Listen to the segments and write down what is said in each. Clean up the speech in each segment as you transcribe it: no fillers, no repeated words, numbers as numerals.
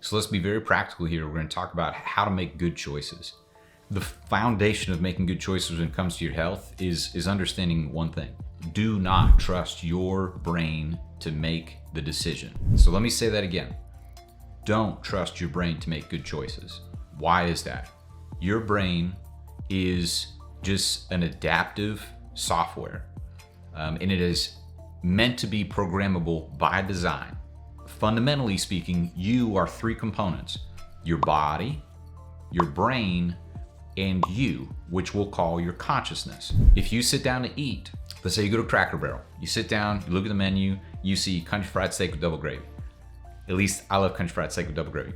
So let's be very practical here. We're going to talk about how to make good choices. The foundation of making good choices when it comes to your health is understanding one thing. Do not trust your brain to make the decision. So let me say that again. Don't trust your brain to make good choices. Why is that? Your brain is just an adaptive software, and it is meant to be programmable by design. Fundamentally speaking, you are three components: your body, your brain, and you, which we'll call your consciousness. If you sit down to eat, let's say you go to Cracker Barrel, you sit down, you look at the menu, you see country fried steak with double gravy. At least I love country fried steak with double gravy.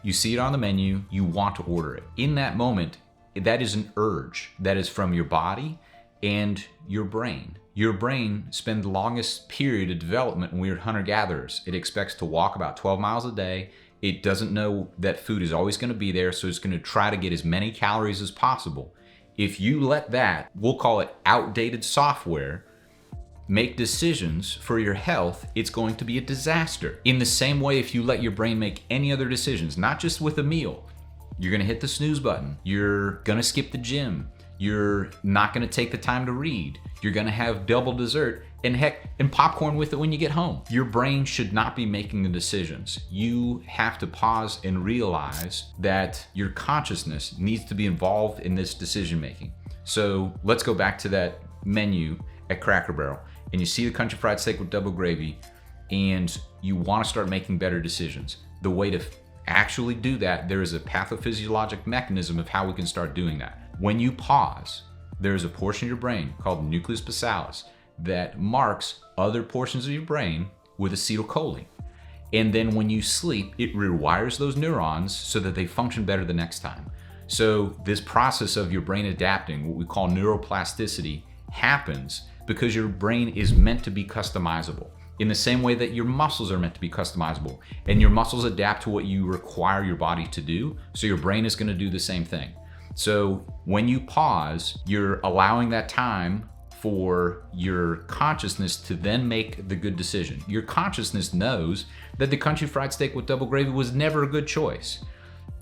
You see it on the menu, you want to order it. In that moment, that is an urge that is from your body and your brain. Your brain spends the longest period of development when we're hunter-gatherers. It expects to walk about 12 miles a day. It doesn't know that food is always going to be there, so it's going to try to get as many calories as possible. If you let that, we'll call it outdated software, make decisions for your health, it's going to be a disaster. In the same way, if you let your brain make any other decisions, not just with a meal, you're going to hit the snooze button, you're going to skip the gym, you're not going to take the time to read, you're going to have double dessert, and heck, and popcorn with it when you get home. Your brain should not be making the decisions. You have to pause and realize that your consciousness needs to be involved in this decision making. So let's go back to that menu at Cracker Barrel, and you see the country fried steak with double gravy, and you want to start making better decisions. The way to actually do that, there is a pathophysiologic mechanism of how we can start doing that. When you pause, there's a portion of your brain called the nucleus basalis that marks other portions of your brain with acetylcholine. And then when you sleep, it rewires those neurons so that they function better the next time. So this process of your brain adapting, what we call neuroplasticity, happens because your brain is meant to be customizable. In the same way that your muscles are meant to be customizable, and your muscles adapt to what you require your body to do, so your brain is going to do the same thing. So when you pause, you're allowing that time for your consciousness to then make the good decision. Your consciousness knows that the country fried steak with double gravy was never a good choice.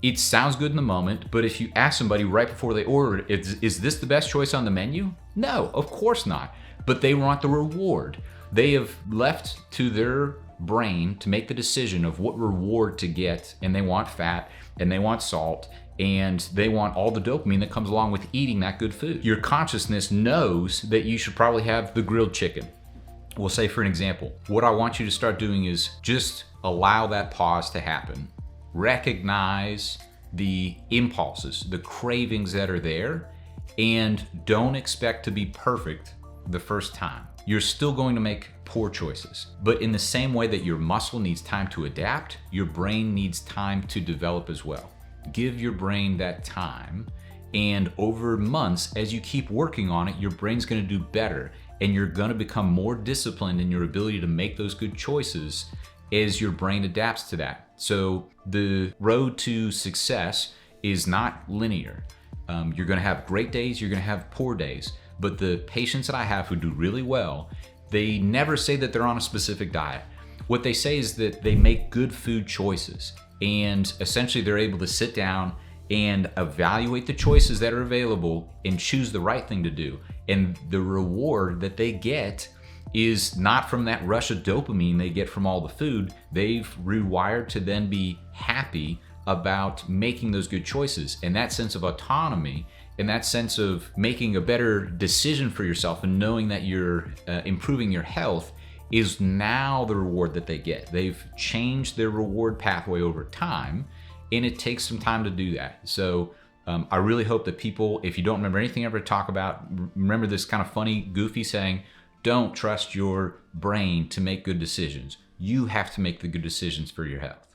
It sounds good in the moment, but if you ask somebody right before they order it, is this the best choice on the menu? No, of course not. But they want the reward. They have left to their brain to make the decision of what reward to get, and they want fat, and they want salt, and they want all the dopamine that comes along with eating that good food. Your consciousness knows that you should probably have the grilled chicken. We'll say, for an example, what I want you to start doing is just allow that pause to happen. Recognize the impulses, the cravings that are there, and don't expect to be perfect the first time. You're still going to make poor choices. But in the same way that your muscle needs time to adapt, your brain needs time to develop as well. Give your brain that time, and over months, as you keep working on it, your brain's going to do better, and you're going to become more disciplined in your ability to make those good choices as your brain adapts to that. So the road to success is not linear. You're going to have great days, you're going to have poor days. But the patients that I have who do really well, they never say that they're on a specific diet. What they say is that they make good food choices, and essentially they're able to sit down and evaluate the choices that are available and choose the right thing to do. And the reward that they get is not from that rush of dopamine they get from all the food. They've rewired to then be happy about making those good choices. And that sense of autonomy and that sense of making a better decision for yourself and knowing that you're improving your health is now the reward that they get. They've changed their reward pathway over time, and it takes some time to do that. So I really hope that people, if you don't remember anything I ever talk about, remember this kind of funny, goofy saying: don't trust your brain to make good decisions. You have to make the good decisions for your health.